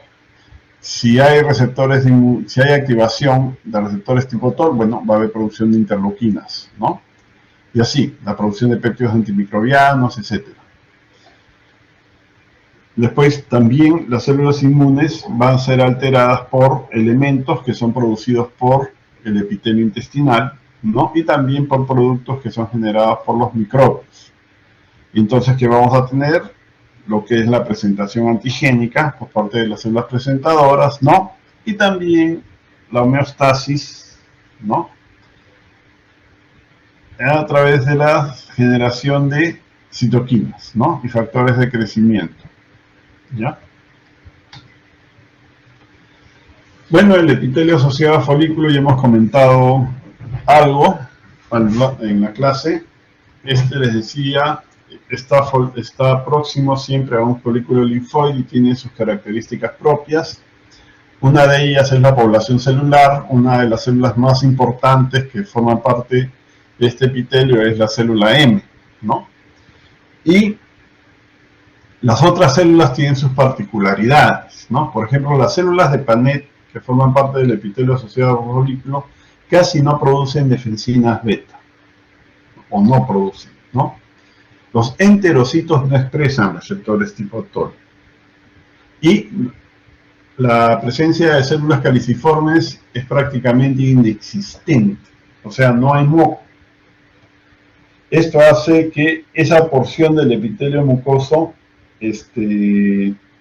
A: si hay si hay activación de receptores tipo TOR, bueno, va a haber producción de interleuquinas, ¿no? Y así, la producción de péptidos antimicrobianos, etc. Después también las células inmunes van a ser alteradas por elementos que son producidos por el epitelio intestinal, ¿no?, y también por productos que son generados por los microbios. Entonces, ¿qué vamos a tener? Lo que es la presentación antigénica por parte de las células presentadoras, ¿no?, y también la homeostasis, ¿no?, a través de la generación de citoquinas, ¿no?, y factores de crecimiento, ¿ya? Bueno, el epitelio asociado a folículo ya hemos comentado algo en la clase. Les decía, está próximo siempre a un folículo linfoide y tiene sus características propias. Una de ellas es la población celular. Una de las células más importantes que forman parte de este epitelio es la célula M, ¿no? Y las otras células tienen sus particularidades, ¿no? Por ejemplo, las células de Panet, que forman parte del epitelio asociado a folículo, casi no producen defensinas beta, o no producen, ¿no? Los enterocitos no expresan receptores tipo TOR. Y la presencia de células caliciformes es prácticamente inexistente, o sea, no hay moco. Esto hace que esa porción del epitelio mucoso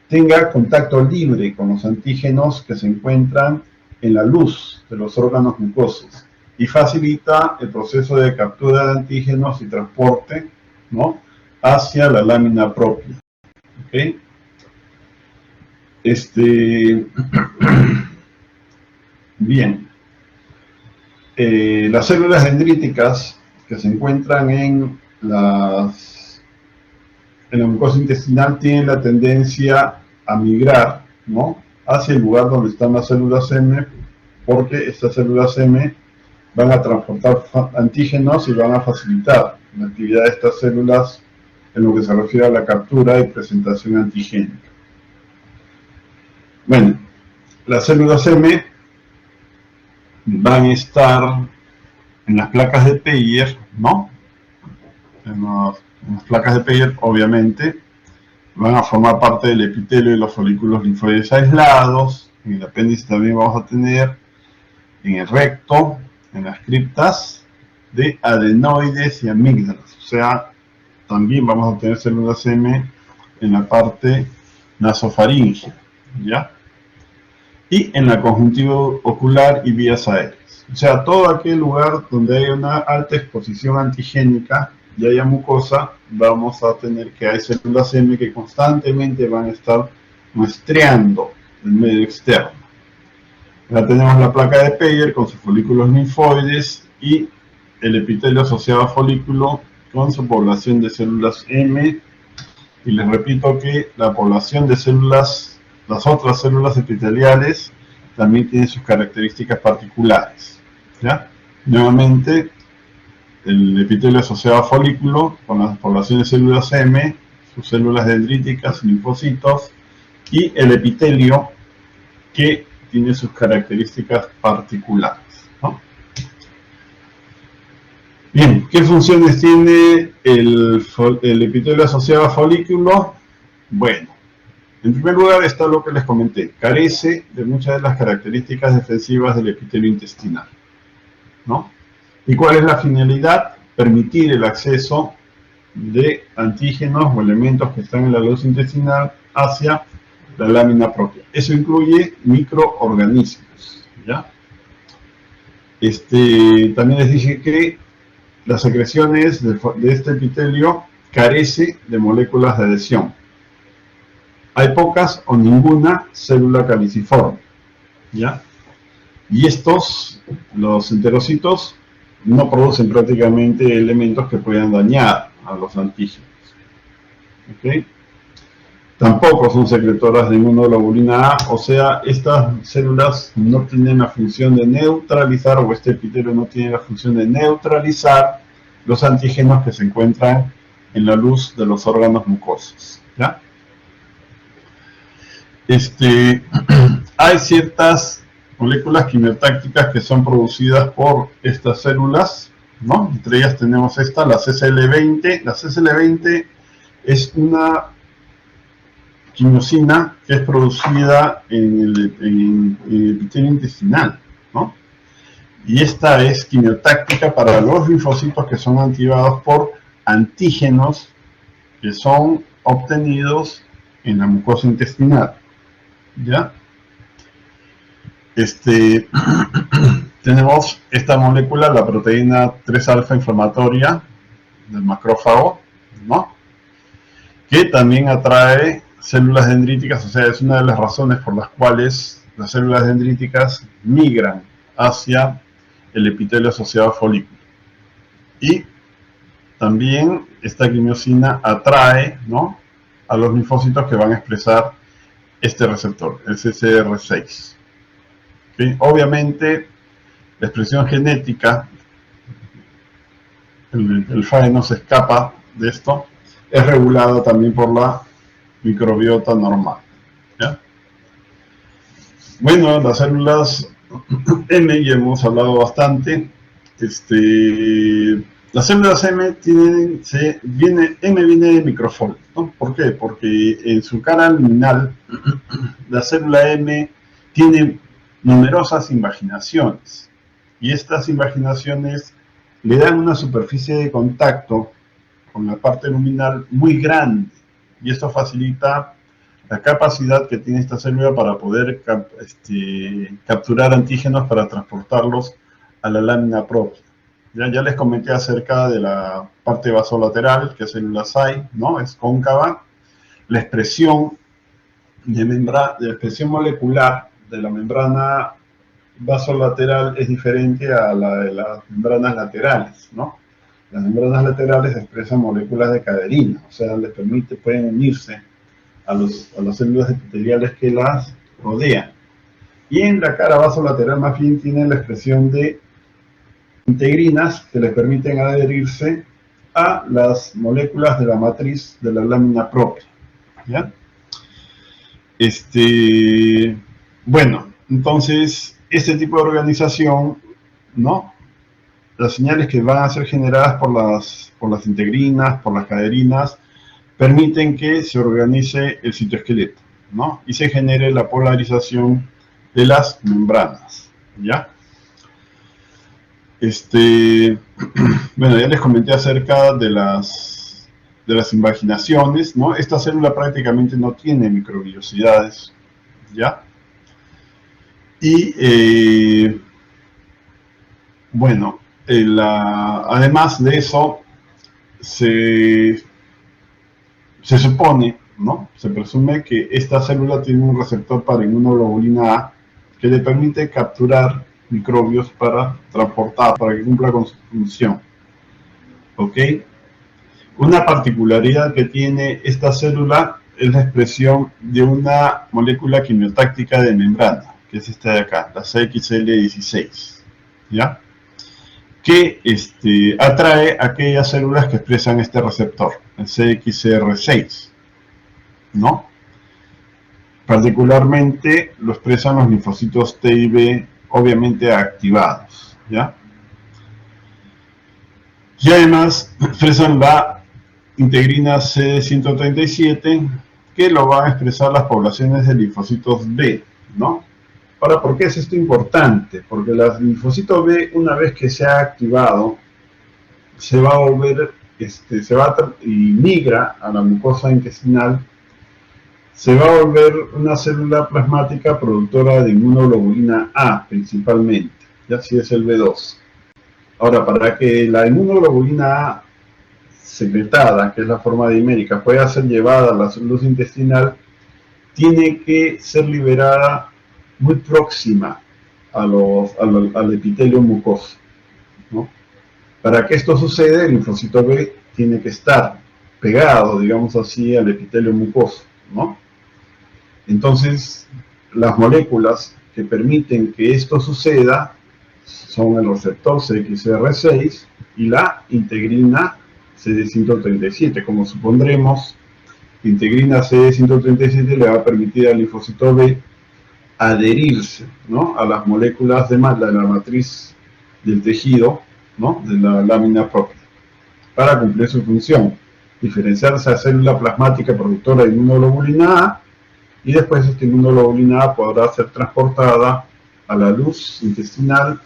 A: tenga contacto libre con los antígenos que se encuentran en la luz de los órganos mucosos y facilita el proceso de captura de antígenos y transporte, ¿no?, hacia la lámina propia. ¿Ok? Bien. Las células dendríticas que se encuentran en la mucosa intestinal tienen la tendencia a migrar, ¿no?, hacia el lugar donde están las células M, porque estas células M van a transportar antígenos y van a facilitar la actividad de estas células en lo que se refiere a la captura y presentación antigénica. Bueno, las células M van a estar en las placas de Peyer, ¿no? En las placas de Peyer, obviamente, van a formar parte del epitelio de los folículos linfoides aislados. En el apéndice también vamos a tener, en el recto, en las criptas de adenoides y amígdalas. O sea, también vamos a tener células M en la parte nasofaríngea, ¿ya? Y en la conjuntiva ocular y vías aéreas. O sea, todo aquel lugar donde hay una alta exposición antigénica y haya mucosa, vamos a tener que hay células M que constantemente van a estar muestreando el medio externo. Ya tenemos la placa de Peyer con sus folículos linfoides y el epitelio asociado a folículo con su población de células M. Y les repito que la población de células, las otras células epiteliales, también tiene sus características particulares. ¿Ya? Nuevamente, el epitelio asociado a folículo con la población de células M, sus células dendríticas, linfocitos, y el epitelio que tiene sus características particulares, ¿no? Bien, ¿qué funciones tiene el epitelio asociado a folículo? Bueno, en primer lugar está lo que les comenté, carece de muchas de las características defensivas del epitelio intestinal, ¿no? ¿Y cuál es la finalidad? Permitir el acceso de antígenos o elementos que están en la luz intestinal hacia la lámina propia. Eso incluye microorganismos, ¿ya? También les dije que las secreciones de este epitelio carece de moléculas de adhesión. Hay pocas o ninguna célula caliciforme, ¿ya? Y los enterocitos, no producen prácticamente elementos que puedan dañar a los antígenos. ¿Ok? Tampoco son secretoras de inmunoglobulina A, o sea, estas células no tienen la función de neutralizar, o este epitelio no tiene la función de neutralizar los antígenos que se encuentran en la luz de los órganos mucosos, ¿ya? Hay ciertas moléculas quimiotácticas que son producidas por estas células, ¿no? Entre ellas tenemos esta, la CCL20. La CCL20 es una quimiosina que es producida en el epitelio intestinal, ¿no? Y esta es quimiotáctica para los linfocitos que son activados por antígenos que son obtenidos en la mucosa intestinal, ¿ya? Tenemos esta molécula, la proteína 3-alfa inflamatoria del macrófago, ¿no? Que también atrae células dendríticas, o sea, es una de las razones por las cuales las células dendríticas migran hacia el epitelio asociado a folículo. Y también esta quimiosina atrae, ¿no?, a los linfocitos que van a expresar este receptor, el CCR6. ¿Okay? Obviamente, la expresión genética, el FAE no se escapa de esto, es regulada también por la microbiota normal, ¿ya? Bueno, las células M ya hemos hablado bastante. Las células M viene de microfolio, ¿no? ¿Por qué? Porque en su cara luminal la célula M tiene numerosas invaginaciones, y estas invaginaciones le dan una superficie de contacto con la parte luminal muy grande, y esto facilita la capacidad que tiene esta célula para poder capturar antígenos para transportarlos a la lámina propia. Ya les comenté acerca de la parte vasolateral, que es célula SAI, ¿no? Es cóncava. La expresión la expresión molecular de la membrana vasolateral es diferente a la de las membranas laterales, ¿no? Las membranas laterales expresan moléculas de caderina, o sea, pueden unirse a las células epiteliales que las rodean. Y en la cara vasolateral más bien tienen la expresión de integrinas que les permiten adherirse a las moléculas de la matriz de la lámina propia, ¿ya? Bueno, entonces, este tipo de organización, ¿no? Las señales que van a ser generadas por las integrinas, por las caderinas, permiten que se organice el citoesqueleto, ¿no? Y se genere la polarización de las membranas, ¿ya? Bueno, ya les comenté acerca de las invaginaciones, ¿no? Esta célula prácticamente no tiene microvillosidades, ¿ya? Y, bueno, además de eso, se supone, ¿no? Se presume que esta célula tiene un receptor para inmunoglobulina A que le permite capturar microbios para transportar, para que cumpla con su función. ¿Ok? Una particularidad que tiene esta célula es la expresión de una molécula quimiotáctica de membrana, que es esta de acá, la CXL16, ¿ya? Que atrae a aquellas células que expresan este receptor, el CXCR6, ¿no? Particularmente lo expresan los linfocitos T y B, obviamente activados, ¿ya? Y además expresan la integrina CD137, que lo van a expresar las poblaciones de linfocitos B, ¿no? Ahora, ¿por qué es esto importante? Porque el linfocito B, una vez que se ha activado, se va a volver, y migra a la mucosa intestinal, se va a volver una célula plasmática productora de inmunoglobulina A, principalmente, y así es el B2. Ahora, para que la inmunoglobulina A secretada, que es la forma dimérica, pueda ser llevada a la célula intestinal, tiene que ser liberada muy próxima al epitelio mucoso, ¿no? Para que esto suceda, el linfocito B tiene que estar pegado, digamos así, al epitelio mucoso, ¿no? Entonces, las moléculas que permiten que esto suceda son el receptor CXR6 y la integrina CD137. Como supondremos, integrina CD137 le va a permitir al linfocito B adherirse, ¿no?, a las moléculas de la matriz del tejido, ¿no?, de la lámina propia, para cumplir su función, diferenciarse a célula plasmática productora de inmunoglobulina A, y después esta inmunoglobulina A podrá ser transportada a la luz intestinal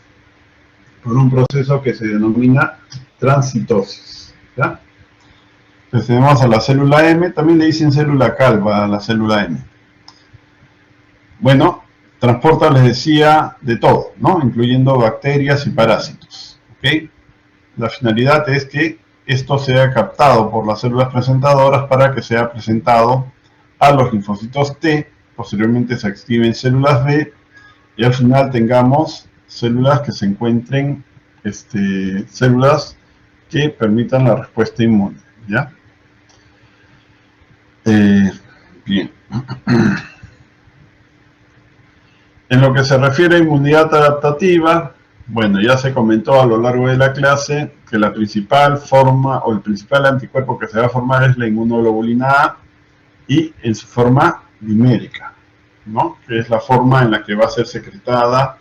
A: por un proceso que se denomina transcitosis, ¿ya? Entonces tenemos a la célula M, también le dicen célula calva a la célula M. Bueno, transporta, les decía, de todo, ¿no?, incluyendo bacterias y parásitos, ¿ok? La finalidad es que esto sea captado por las células presentadoras para que sea presentado a los linfocitos T, posteriormente se activen células B, y al final tengamos células que se encuentren, células que permitan la respuesta inmune, ¿ya? Bien. En lo que se refiere a inmunidad adaptativa, bueno, ya se comentó a lo largo de la clase que la principal forma o el principal anticuerpo que se va a formar es la inmunoglobulina A, y en su forma dimérica, ¿no?, que es la forma en la que va a ser secretada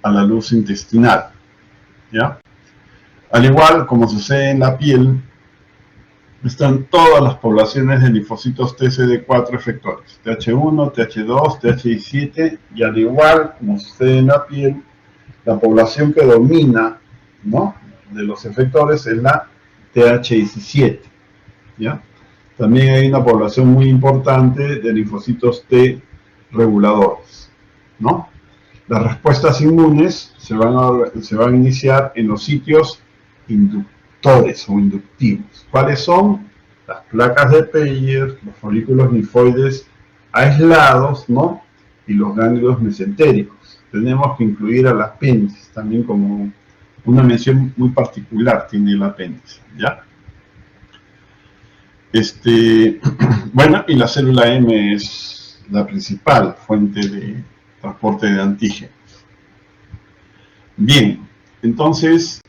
A: a la luz intestinal, ¿ya? Al igual como sucede en la piel, están todas las poblaciones de linfocitos TCD4 efectores, TH1, TH2, TH17, y al igual como sucede en la piel, la población que domina, ¿no?, de los efectores es la TH17, ¿ya? También hay una población muy importante de linfocitos T reguladores, ¿no? Las respuestas inmunes se van a iniciar en los sitios inductores o inductivos. ¿Cuáles son? Las placas de Peyer, los folículos linfoides aislados, ¿no?, y los ganglios mesentéricos. Tenemos que incluir al apéndice también, como una mención muy particular tiene el apéndice, ¿ya? Bueno, y la célula M es la principal fuente de transporte de antígenos. Bien, entonces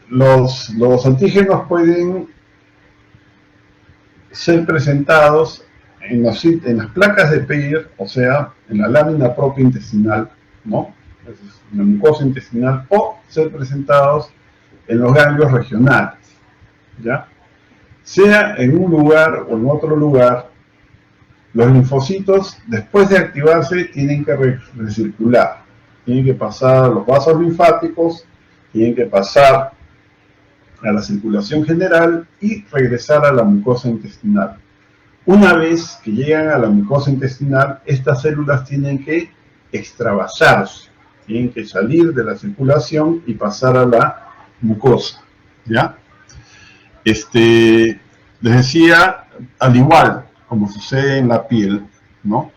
A: los antígenos pueden ser presentados en las placas de Peyer, o sea, en la lámina propia intestinal, ¿no?, en la mucosa intestinal, o ser presentados en los ganglios regionales, ¿ya? Sea en un lugar o en otro lugar, los linfocitos, después de activarse, tienen que recircular, tienen que pasar a los vasos linfáticos, tienen que pasar a la circulación general y regresar a la mucosa intestinal. Una vez que llegan a la mucosa intestinal, estas células tienen que extravasarse, tienen que salir de la circulación y pasar a la mucosa, ¿ya? Les decía, al igual como sucede en la piel, ¿no?,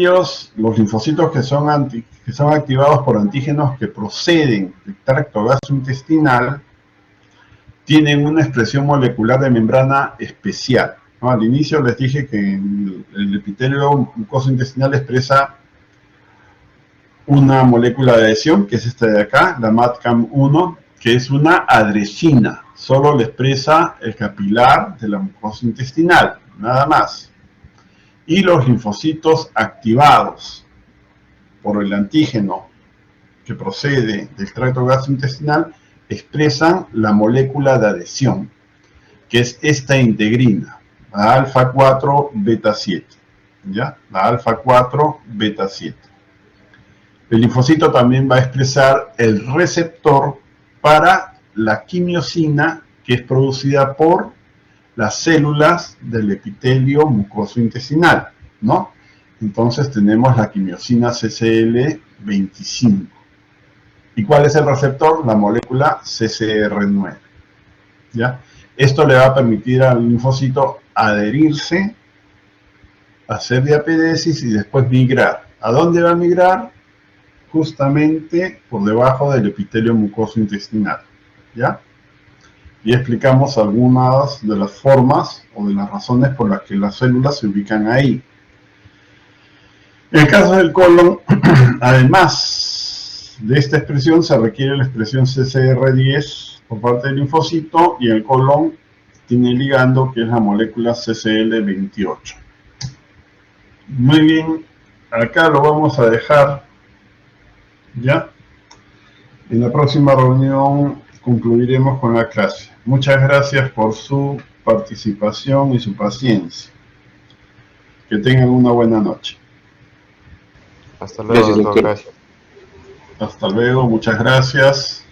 A: los linfocitos que son activados por antígenos que proceden del tracto gastrointestinal, tienen una expresión molecular de membrana especial, ¿no? Al inicio les dije que el epitelio mucoso intestinal expresa una molécula de adhesión, que es esta de acá, la MAdCAM1, que es una adresina, solo le expresa el capilar de la mucosa intestinal, nada más. Y los linfocitos activados por el antígeno que procede del tracto gastrointestinal expresan la molécula de adhesión, que es esta integrina, la alfa 4 beta 7, ¿ya? La alfa 4 beta 7. El linfocito también va a expresar el receptor para la quimiosina, que es producida por las células del epitelio mucoso intestinal, ¿no? Entonces tenemos la quimiosina CCL25. ¿Y cuál es el receptor? La molécula CCR9, ¿ya? Esto le va a permitir al linfocito adherirse, hacer diapedesis y después migrar. ¿A dónde va a migrar? Justamente por debajo del epitelio mucoso intestinal, ¿ya? Y explicamos algunas de las formas o de las razones por las que las células se ubican ahí. En el caso del colon, además de esta expresión, se requiere la expresión CCR10 por parte del linfocito, y el colon tiene ligando, que es la molécula CCL28. Muy bien, acá lo vamos a dejar, ¿ya? En la próxima reunión concluiremos con la clase. Muchas gracias por su participación y su paciencia. Que tengan una buena noche.
B: Hasta luego, doctor. Gracias.
A: Hasta luego, muchas gracias.